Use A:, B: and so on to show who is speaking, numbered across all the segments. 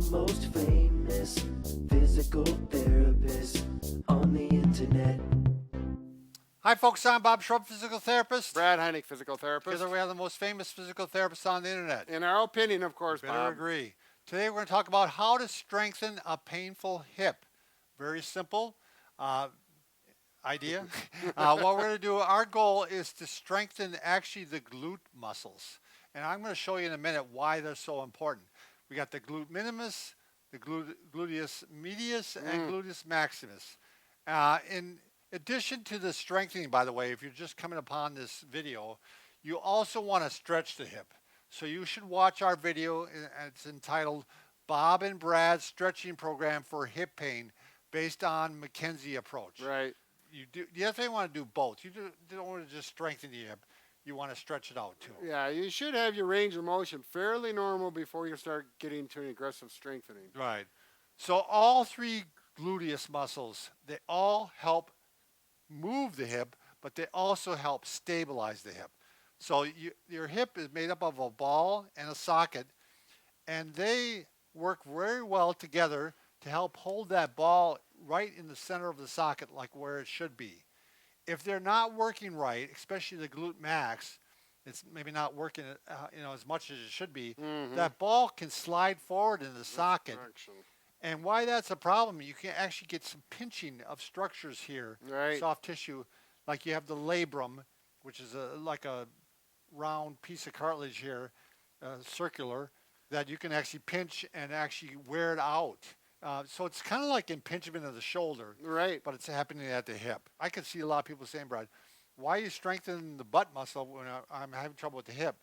A: most famous physical therapist on the internet.
B: Hi, folks. I'm Bob Schrupp, physical therapist.
C: Brad Heineck, physical therapist.
B: Together we have the most famous physical therapists on the internet.
C: In our opinion, of course,
B: Better
C: Bob.
B: agree. Today we're going to talk about how to strengthen a painful hip. Very simple idea. What we're going to do, our goal is to strengthen actually the glute muscles. And I'm going to show you in a minute why they're so important. We got the glute minimus, the gluteus medius, and gluteus maximus. In addition to the strengthening, by the way, if you're just coming upon this video, you also want to stretch the hip. So you should watch our video. It's entitled Bob and Brad's Stretching Program for Hip Pain based on MCKENZIE approach.
C: Right.
B: You definitely want to do both. You don't want to just strengthen the hip. You want to stretch it out too.
C: Yeah, you should have your range of motion fairly normal before you start getting to an aggressive strengthening.
B: Right. So all three gluteus muscles, they all help move the hip, but they also help stabilize the hip. So your hip is made up of a ball and a socket, and they work very well together to help hold that ball right in the center of the socket, like where it should be. If they're not working right, especially the glute max, it's maybe not working as much as it should be, that ball can slide forward in the socket. And why that's a problem, you can actually get some pinching of structures here,
C: right.
B: Soft tissue, like you have the labrum, which is like a round piece of cartilage here, circular, that you can actually pinch and actually wear it out. So it's kind of like impingement of the shoulder,
C: right?
B: But it's happening at the hip. I can see a lot of people saying, Brad, why are you strengthening the butt muscle when I'm having trouble with the hip?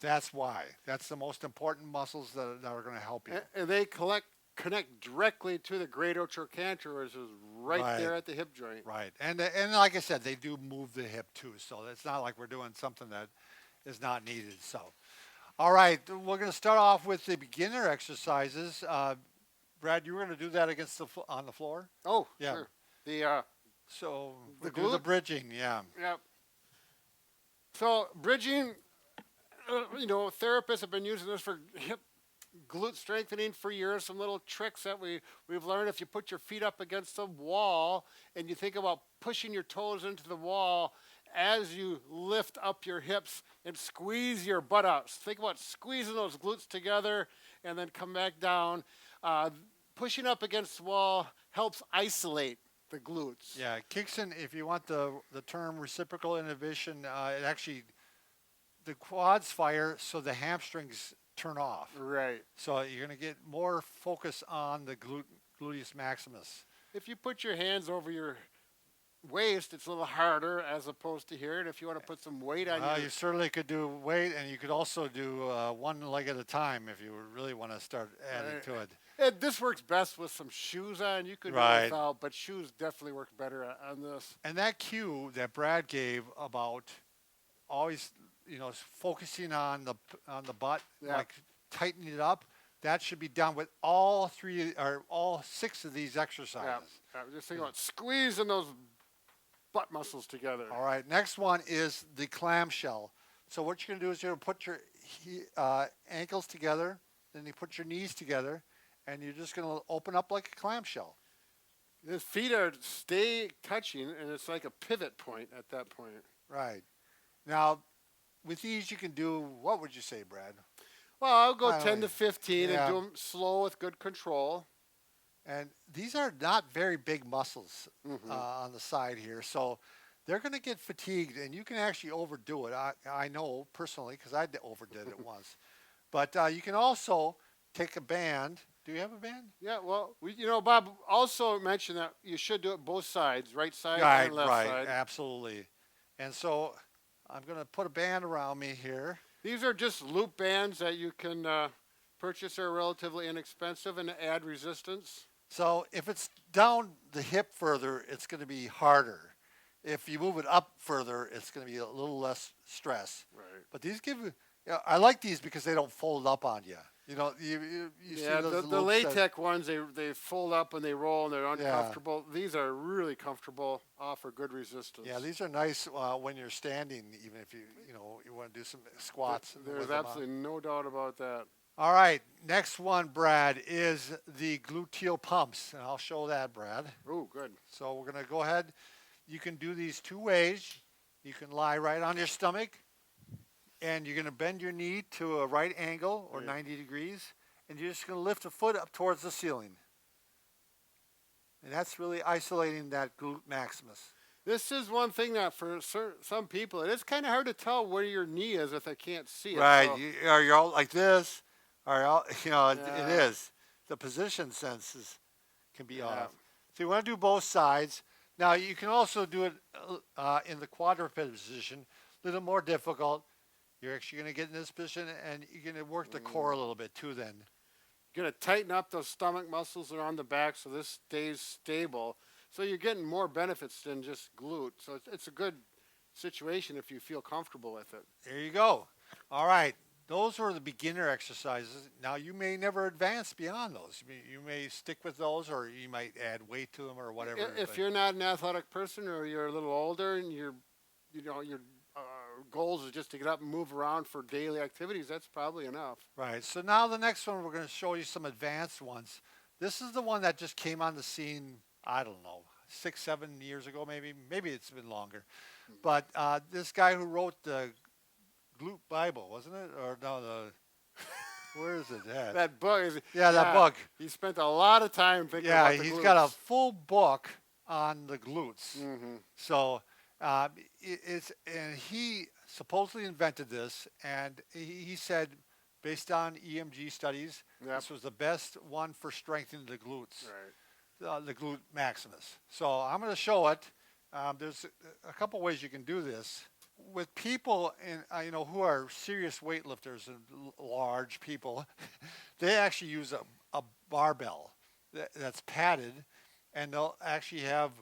B: That's why. That's the most important muscles that are going to help you.
C: And they connect directly to the greatotrochanter, which is right there at the hip joint.
B: Right. And like I said, they do move the hip too. So it's not like we're doing something that is not needed. So, all right, we're going to start off with the beginner exercises. Brad, you were going to do that on the floor?
C: Oh,
B: yeah.
C: Sure.
B: So we do the bridging, yeah.
C: Yep. So bridging, therapists have been using this for hip glute strengthening for years. Some little tricks that we've learned. If you put your feet up against the wall and you think about pushing your toes into the wall as you lift up your hips and squeeze your buttocks. Think about squeezing those glutes together and then come back down. Pushing up against the wall helps isolate the glutes.
B: Yeah, it kicks in, if you want the term reciprocal inhibition, it actually, the quads fire so the hamstrings turn off.
C: Right.
B: So you're going to get more focus on the gluteus maximus.
C: If you put your hands over your waist, it's a little harder as opposed to here. And if you want to put some weight on
B: you certainly could do weight, and you could also do one leg at a time if you really want to start adding to it.
C: This works best with some shoes on. You could do without, but shoes definitely work better on this.
B: And that cue that Brad gave about always, focusing on the butt, like tightening it up, that should be done with all 6 of these exercises.
C: Yeah. Just think about squeezing those butt muscles together.
B: All right. Next one is the clamshell. So what you're going to do is you're going to put your ankles together, then you put your knees together, and you're just going to open up like a clamshell.
C: The feet stay touching, and it's like a pivot point at that point.
B: Right. Now, with these, you can do, what would you say, Brad?
C: Well, I'll go 10 to 15 and do them slow with good control.
B: And these are not very big muscles on the side here, so they're going to get fatigued, and you can actually overdo it. I know personally because I overdid it once. But you can also take a band. Do you have a band?
C: Yeah, well, Bob also mentioned that you should do it both sides, right side and left side.
B: Right, absolutely. And so I'm going to put a band around me here.
C: These are just loop bands that you can purchase. They're relatively inexpensive and add resistance.
B: So if it's down the hip further, it's going to be harder. If you move it up further, it's going to be a little less stress.
C: Right.
B: But these I like these because they don't fold up on you. You see those
C: the latex ones, they fold up and they roll and they're uncomfortable.
B: Yeah.
C: These are really comfortable, offer good resistance.
B: Yeah, these are nice when you're standing, even if you want to do some squats.
C: There's absolutely no doubt about that.
B: All right, next one, Brad, is the gluteal pumps, and I'll show that, Brad.
C: Oh, good.
B: So we're going to go ahead. You can do these two ways. You can lie right on your stomach, and you're going to bend your knee to a right angle or 90 degrees, and you're just going to lift a foot up towards the ceiling. And that's really isolating that glute maximus.
C: This is one thing that for some people, it is kind of hard to tell where your knee is if they can't see it.
B: Right,
C: So,
B: you're all like this, or it
C: Yeah.
B: is. The position senses can be off. So you want to do both sides. Now you can also do it in the quadruped position, a little more difficult. You're actually going to get in this position, and you're going to work the core a little bit too then.
C: you're going to tighten up those stomach muscles around the back so this stays stable. So you're getting more benefits than just glute. So it's a good situation if you feel comfortable with it.
B: There you go. All right. Those are the beginner exercises. Now, you may never advance beyond those. You may stick with those, or you might add weight to them or whatever.
C: If you're not an athletic person or you're a little older and your goals is just to get up and move around for daily activities, that's probably enough.
B: Right. So now the next one, we're going to show you some advanced ones. This is the one that just came on the scene, I don't know, 6, 7 years ago maybe. Maybe it's been longer. But this guy who wrote the Glute Bible, wasn't it? Or no, where is it at?
C: That book.
B: That book.
C: He spent a lot of time thinking about the glutes.
B: He's got a full book on the glutes.
C: Mm-hmm.
B: So and he supposedly invented this, and he said, based on EMG studies, this was the best one for strengthening the glutes, the glute maximus. So I'm going to show it. There's a couple ways you can do this. With people who are serious weightlifters and large people, they actually use a barbell that's padded, and they'll actually have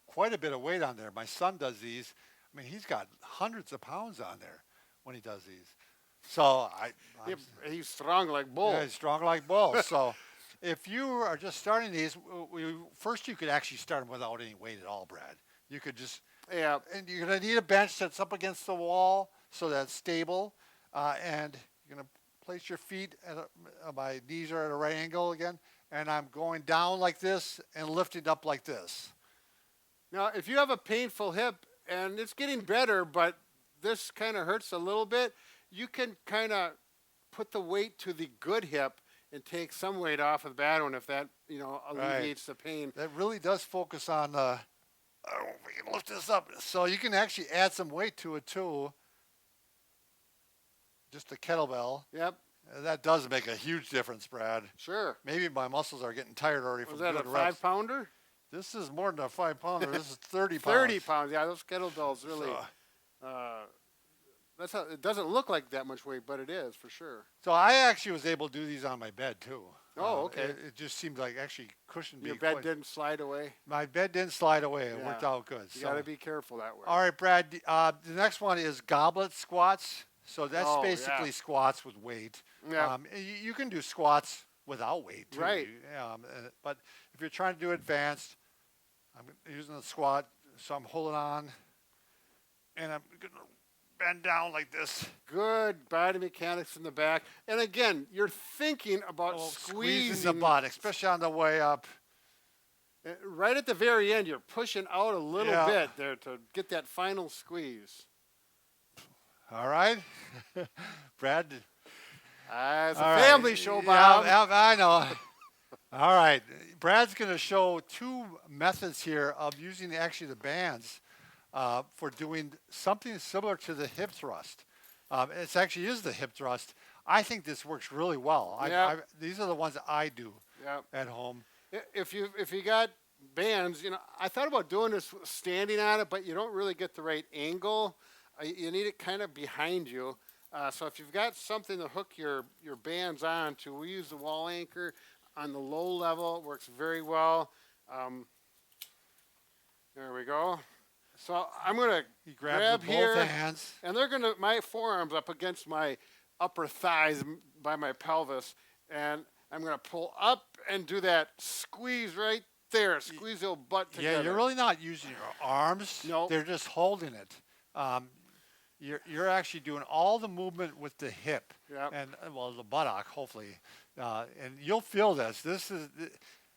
B: quite a bit of weight on there. My son does these. I mean, he's got hundreds of pounds on there when he does these. So
C: he's strong like bull.
B: Yeah, he's strong like bull. So if you are just starting these, first you could actually start them without any weight at all, Brad. You could just, and you're going to need a bench that's up against the wall so that's stable. And you're going to place your feet, my knees are at a right angle again, and I'm going down like this and lifting up like this.
C: Now, if you have a painful hip, and it's getting better, but this kind of hurts a little bit, you can kind of put the weight to the good hip and take some weight off of the bad one if that, alleviates the pain.
B: That really does focus on, I don't know if we can lift this up. So you can actually add some weight to it too. Just a kettlebell.
C: Yep.
B: That does make a huge difference, Brad.
C: Sure.
B: Maybe my muscles are getting tired already from
C: doing
B: reps.
C: Was that a 5-pounder?
B: This is more than a 5-pounder. This is 30 pounds.
C: 30 pounds. Yeah, those kettlebells really. That's how it doesn't look like that much weight, but it is for sure.
B: So I actually was able to do these on my bed too.
C: Oh, okay.
B: It just seemed like actually cushioned me.
C: Your bed didn't slide away?
B: My bed didn't slide away. It worked out good.
C: You got to be careful that way.
B: All right, Brad. The next one is goblet squats. So that's basically squats with weight.
C: Yeah.
B: You can do squats without weight too.
C: Right.
B: But if you're trying to do advanced, I'm using the squat, so I'm holding on, and I'm going to bend down like this.
C: Good body mechanics in the back. And again, you're thinking about squeezing
B: the butt, especially on the way up.
C: Right at the very end, you're pushing out a little bit there to get that final squeeze.
B: All right. Brad.
C: It's a family show, Bob.
B: Yeah, I know. All right. Brad's going to show two methods here of using actually the bands for doing something similar to the hip thrust. It actually is the hip thrust. I think this works really well. These are the ones that I do at home.
C: If you got bands, I thought about doing this standing on it, but you don't really get the right angle. You need it kind of behind you. So if you've got something to hook your bands on to, we use the wall anchor on the low level. It works very well. There we go. So I'm going to grab here,
B: both hands.
C: and they're going to, my forearms up against my upper thighs by my pelvis, and I'm going to pull up and do that squeeze right there. Squeeze your butt together.
B: Yeah, you're really not using your arms.
C: No.
B: They're just holding it. you're actually doing all the movement with the hip
C: Yep.
B: and well the buttock hopefully, and you'll feel this.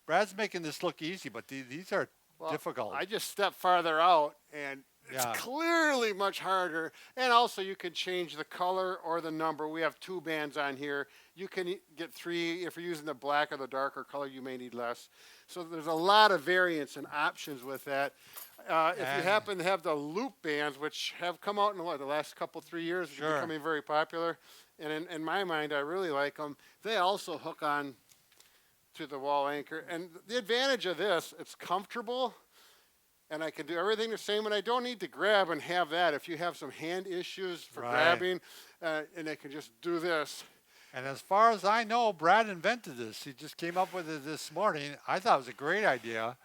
B: Brad's making this look easy, but these are
C: Well,
B: difficult.
C: I just step farther out, and it's
B: Yeah.
C: clearly much harder. And also, you can change the color or the number. We have 2 bands on here. You can get 3. If you're using the black or the darker color, you may need less. So there's a lot of variants and options with that. If you
B: And-
C: happen to have the loop bands, which have come out in the last couple, 3 years,
B: Sure.
C: they're becoming very popular. And in my mind, I really like them. They also hook on to the wall anchor. And the advantage of this, it's comfortable, and I can do everything the same, and I don't need to grab and have that. If you have some hand issues for
B: Right.
C: grabbing, and I can just do this.
B: And as far as I know, Brad invented this. He just came up with it this morning. I thought it was a great idea.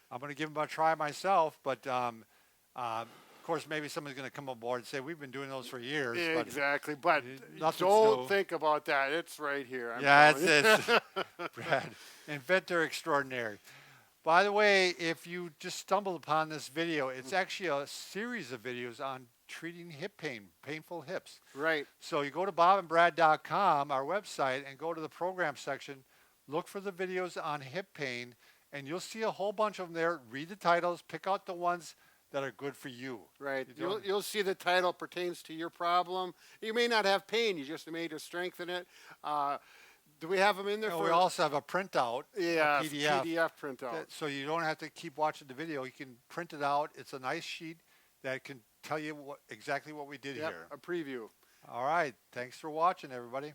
B: I'm going to give him a try myself, but of course, maybe someone's going to come aboard and say, we've been doing those for years.
C: Exactly, but
B: nothing's
C: don't
B: new.
C: think about that. It's right here. I'm
B: Yeah,
C: telling
B: it's
C: you.
B: Brad, inventor extraordinary. By the way, if you just stumbled upon this video, it's actually a series of videos on treating hip pain, painful hips.
C: Right.
B: So you go to bobandbrad.com, our website, and go to the program section, look for the videos on hip pain, and you'll see a whole bunch of them there. Read the titles, pick out the ones that are good for you.
C: Right.
B: You don't-
C: You'll see the title pertains to your problem. You may not have pain. You just may to strengthen it. Do we have them in there
B: And
C: for?
B: we also have a printout,
C: Yeah,
B: a PDF.
C: PDF printout.
B: So you don't have to keep watching the video. You can print it out. It's a nice sheet that can tell you exactly what we did
C: Yep,
B: here.
C: a preview.
B: All right. Thanks for watching, everybody.